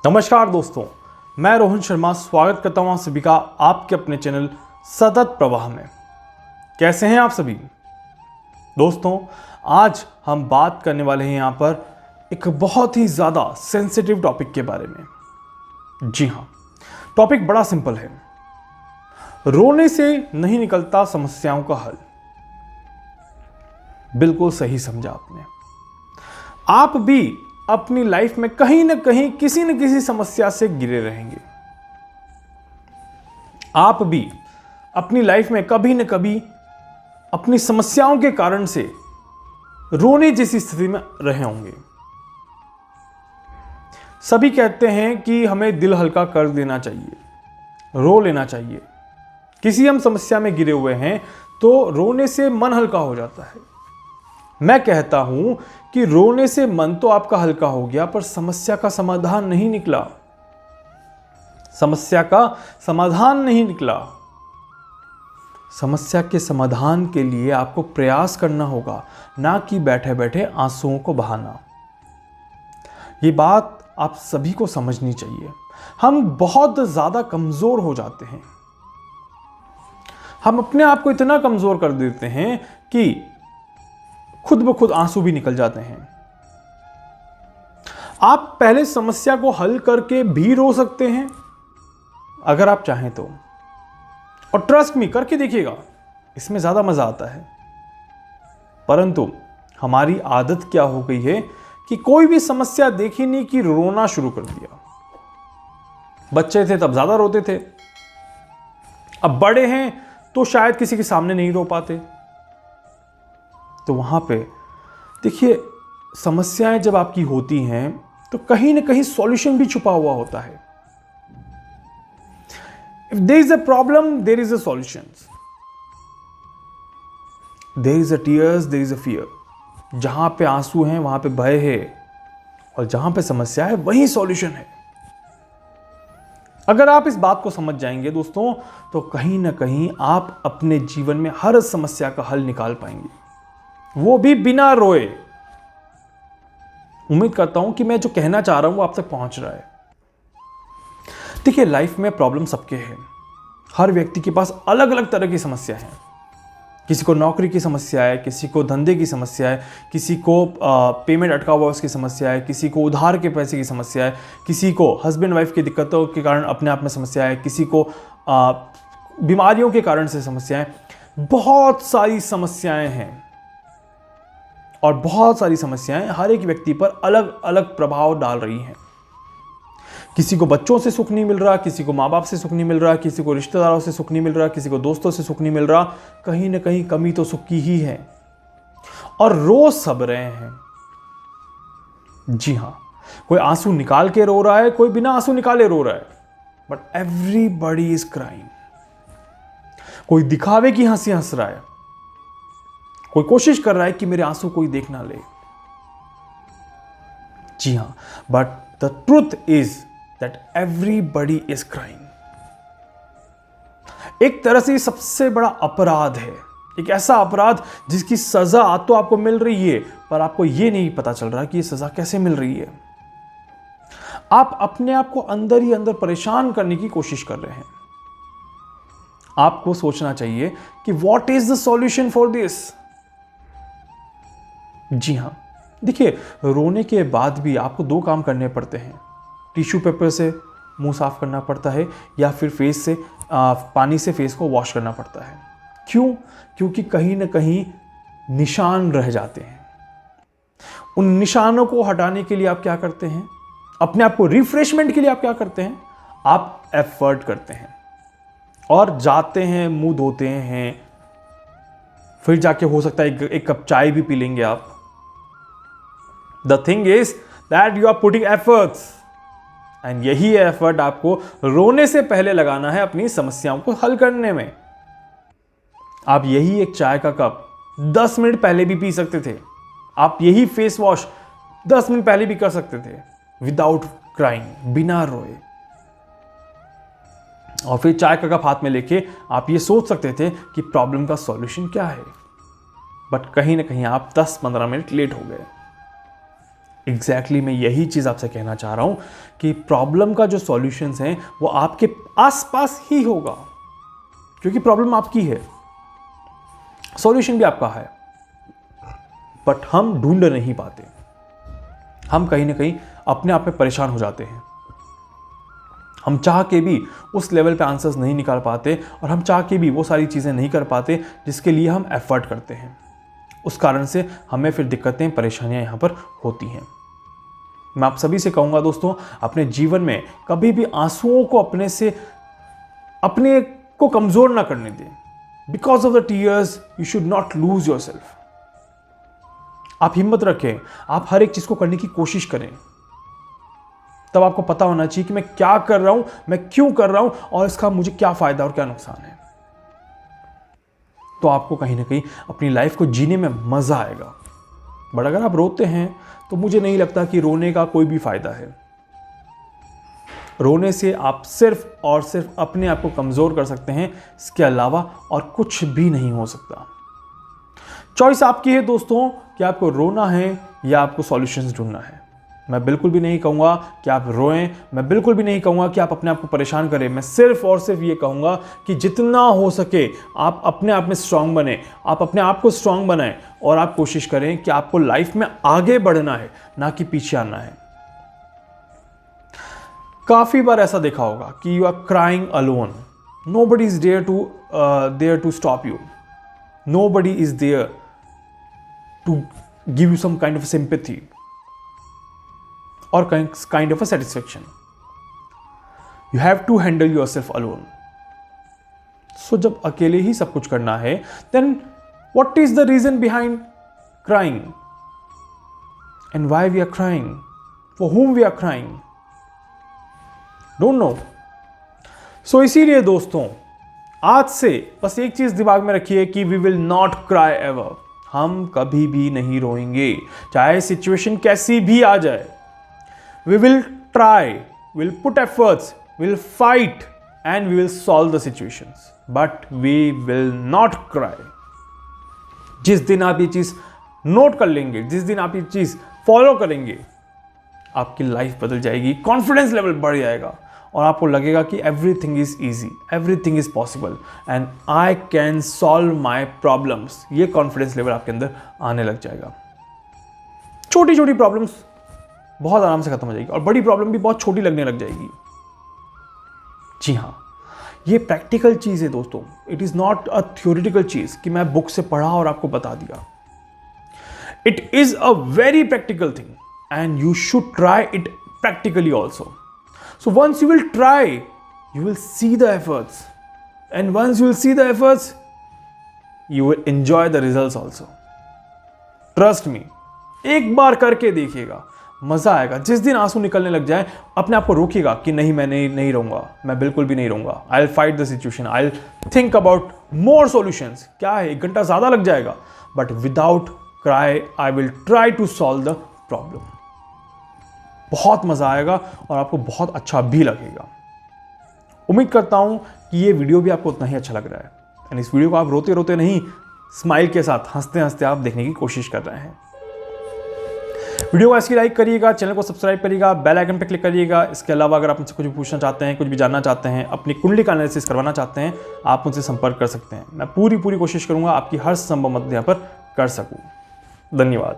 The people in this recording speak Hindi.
नमस्कार दोस्तों, मैं रोहन शर्मा स्वागत करता हूं आप सभी का आपके अपने चैनल सतत प्रवाह में। कैसे हैं आप सभी दोस्तों? आज हम बात करने वाले हैं यहां पर एक बहुत ही ज़्यादा सेंसिटिव टॉपिक के बारे में। जी हाँ, टॉपिक बड़ा सिंपल है। रोने से नहीं निकलता समस्याओं का हल। बिल्कुल सही समझा आपने। आप भी अपनी लाइफ में कहीं ना कहीं किसी न किसी समस्या से घिरे रहेंगे। आप भी अपनी लाइफ में कभी न कभी अपनी समस्याओं के कारण से रोने जैसी स्थिति में रहे होंगे। सभी कहते हैं कि हमें दिल हल्का कर देना चाहिए, रो लेना चाहिए। किसी हम समस्या में गिरे हुए हैं तो रोने से मन हल्का हो जाता है। मैं कहता हूं कि रोने से मन तो आपका हल्का हो गया, पर समस्या का समाधान नहीं निकला। समस्या का समाधान नहीं निकला। समस्या के समाधान के लिए आपको प्रयास करना होगा, ना कि बैठे बैठे आंसुओं को बहाना। ये बात आप सभी को समझनी चाहिए। हम बहुत ज्यादा कमजोर हो जाते हैं। हम अपने आप को इतना कमजोर कर देते हैं कि खुद ब खुद आंसू भी निकल जाते हैं। आप पहले समस्या को हल करके भी रो सकते हैं अगर आप चाहें तो, और ट्रस्ट मी, करके देखिएगा, इसमें ज्यादा मजा आता है। परंतु हमारी आदत क्या हो गई है कि कोई भी समस्या देखी नहीं कि रोना शुरू कर दिया। बच्चे थे तब ज्यादा रोते थे, अब बड़े हैं तो शायद किसी के सामने नहीं रो पाते। तो वहां पे देखिए, समस्याएं जब आपकी होती हैं तो कहीं ना कहीं सॉल्यूशन भी छुपा हुआ होता है। If there is a problem, there is a solution. There is a tears, there is a fear. जहां पे आंसू हैं वहां पे भय है, और जहां पे समस्या है वहीं सॉल्यूशन है। अगर आप इस बात को समझ जाएंगे दोस्तों, तो कहीं ना कहीं आप अपने जीवन में हर समस्या का हल निकाल पाएंगे, वो भी बिना रोए। उम्मीद करता हूं कि मैं जो कहना चाह रहा हूं वो आप तक पहुंच रहा है। देखिए, लाइफ में प्रॉब्लम सबके हैं। हर व्यक्ति के पास अलग अलग तरह की समस्या है। किसी को नौकरी की समस्या है, किसी को धंधे की समस्या है, किसी को पेमेंट अटका हुआ उसकी समस्या है, किसी को उधार के पैसे की समस्या है, किसी को हस्बैंड वाइफ की दिक्कतों के कारण अपने आप में समस्या है, किसी को बीमारियों के कारण से समस्याएं। बहुत सारी समस्याएं हैं, और बहुत सारी समस्याएं हर एक व्यक्ति पर अलग अलग प्रभाव डाल रही हैं। किसी को बच्चों से सुख नहीं मिल रहा, किसी को माँ बाप से सुख नहीं मिल रहा, किसी को रिश्तेदारों से सुख नहीं मिल रहा, किसी को दोस्तों से सुख नहीं मिल रहा। कहीं ना कहीं कमी तो सुख की ही है, और रो सब रहे हैं। जी हाँ, कोई आंसू निकाल के रो रहा है, कोई बिना आंसू निकाले रो रहा है, बट एवरीबॉडी इज क्राइंग। कोई दिखावे की हंसी हंस रहा है, कोई कोशिश कर रहा है कि मेरे आंसू कोई देख ना ले। जी हां, but the truth is that everybody is crying. एक तरह से सबसे बड़ा अपराध है, एक ऐसा अपराध जिसकी सजा तो आपको मिल रही है, पर आपको यह नहीं पता चल रहा कि यह सजा कैसे मिल रही है। आप अपने आप को अंदर ही अंदर परेशान करने की कोशिश कर रहे हैं। आपको सोचना चाहिए कि what is the solution for this. जी हाँ, देखिए, रोने के बाद भी आपको दो काम करने पड़ते हैं। टिश्यू पेपर से मुंह साफ करना पड़ता है, या फिर फेस से पानी से फेस को वॉश करना पड़ता है। क्यों? क्योंकि कहीं ना कहीं निशान रह जाते हैं। उन निशानों को हटाने के लिए आप क्या करते हैं? अपने आप को रिफ्रेशमेंट के लिए आप क्या करते हैं? आप एफर्ट करते हैं और जाते हैं, मुंह धोते हैं, फिर जाके हो सकता है एक कप चाय भी पी लेंगे आप। The thing is that you are putting efforts, and यही एफर्ट आपको रोने से पहले लगाना है अपनी समस्याओं को हल करने में। आप यही एक चाय का कप 10 मिनट पहले भी पी सकते थे। आप यही फेस वॉश 10 मिनट पहले भी कर सकते थे, विदाउट क्राइंग, बिना रोए। और फिर चाय का कप हाथ में लेके आप ये सोच सकते थे कि प्रॉब्लम का सॉल्यूशन क्या है, बट कहीं ना कहीं आप 10-15 मिनट लेट हो गए। एग्जैक्टली मैं यही चीज़ आपसे कहना चाह रहा हूँ कि प्रॉब्लम का जो सॉल्यूशंस हैं वो आपके आसपास ही होगा, क्योंकि प्रॉब्लम आपकी है, सॉल्यूशन भी आपका है, बट हम ढूंढ नहीं पाते। हम कहीं ना कहीं अपने आप में परेशान हो जाते हैं। हम चाह के भी उस लेवल पे आंसर्स नहीं निकाल पाते और हम चाह के भी वो सारी चीज़ें नहीं कर पाते जिसके लिए हम एफर्ट करते हैं। उस कारण से हमें फिर दिक्कतें, परेशानियां यहाँ पर होती हैं। मैं आप सभी से कहूँगा दोस्तों, अपने जीवन में कभी भी आंसुओं को अपने को कमज़ोर ना करने दें। Because of the tears you should not lose your self. आप हिम्मत रखें, आप हर एक चीज़ को करने की कोशिश करें। तब आपको पता होना चाहिए कि मैं क्या कर रहा हूं, मैं क्यों कर रहा हूं और इसका मुझे क्या फ़ायदा और क्या नुकसान है। तो आपको कहीं ना कहीं अपनी लाइफ को जीने में मज़ा आएगा। बट अगर आप रोते हैं तो मुझे नहीं लगता कि रोने का कोई भी फ़ायदा है। रोने से आप सिर्फ और सिर्फ अपने आप को कमज़ोर कर सकते हैं, इसके अलावा और कुछ भी नहीं हो सकता। चॉइस आपकी है दोस्तों कि आपको रोना है या आपको सॉल्यूशंस ढूंढना है। मैं बिल्कुल भी नहीं कहूँगा कि आप रोएं, मैं बिल्कुल भी नहीं कहूँगा कि आप अपने आप को परेशान करें। मैं सिर्फ और सिर्फ ये कहूँगा कि जितना हो सके आप अपने आप में स्ट्रांग बने, आप अपने आप को स्ट्रांग बनाएं और आप कोशिश करें कि आपको लाइफ में आगे बढ़ना है, ना कि पीछे आना है। काफ़ी बार ऐसा देखा होगा कि you are crying alone, nobody is there to stop you, nobody is there to give you some kind of sympathy or kind of a satisfaction. You have to handle yourself alone. So जब अकेले ही सब कुछ करना है, then what is the reason behind crying? And why we are crying? For whom we are crying? Don't know. So इसीलिए दोस्तों, आज से बस एक चीज दिमाग में रखिए कि we will not cry ever. हम कभी भी नहीं रोएंगे, चाहे सिचुएशन कैसी भी आ जाए। We will try, we'll put efforts, we'll fight and we will solve the situations, but we will not cry. जिस दिन आप ये चीज़ नोट कर लेंगे, जिस दिन आप ये चीज़ फॉलो करेंगे, आपकी लाइफ बदल जाएगी, कॉन्फिडेंस लेवल बढ़ जाएगा और आपको लगेगा कि everything is easy, everything is possible and I can solve my problems. ये कॉन्फिडेंस लेवल आपके अंदर आने लग जाएगा। छोटी छोटी प्रॉब्लम्स बहुत आराम से खत्म हो जाएगी और बड़ी प्रॉब्लम भी बहुत छोटी लगने लग जाएगी। जी हाँ, ये प्रैक्टिकल चीज़ है दोस्तों। It is not a theoretical चीज़ कि मैं बुक से पढ़ा और आपको बता दिया। It is a very practical thing and you should try it practically also. So once you will try, you will see the efforts and once you will see the efforts, you will enjoy the results also. Trust me, एक बार करके देखिएगा, मज़ा आएगा। जिस दिन आंसू निकलने लग जाए, अपने आप को रोकिएगा कि नहीं, मैं नहीं रहूँगा, मैं बिल्कुल भी नहीं रहूँगा। I will fight the situation, I will think about more solutions. क्या है, 1 घंटा ज़्यादा लग जाएगा, but without cry I will try to solve the problem. बहुत मज़ा आएगा और आपको बहुत अच्छा भी लगेगा। उम्मीद करता हूँ कि ये वीडियो भी आपको उतना ही अच्छा लग रहा है एंड इस वीडियो को आप रोते रोते नहीं, स्माइल के साथ, हंसते हंसते आप देखने की कोशिश कर रहे हैं। वीडियो को ऐसी लाइक करिएगा, चैनल को सब्सक्राइब करिएगा, बेल आइकन पर क्लिक करिएगा। इसके अलावा अगर आप मुझसे कुछ भी पूछना चाहते हैं, कुछ भी जानना चाहते हैं, अपनी कुंडली का एनालिसिस करवाना चाहते हैं, आप मुझसे संपर्क कर सकते हैं। मैं पूरी कोशिश करूंगा आपकी हर संभव मदद यहाँ पर कर सकूं। धन्यवाद।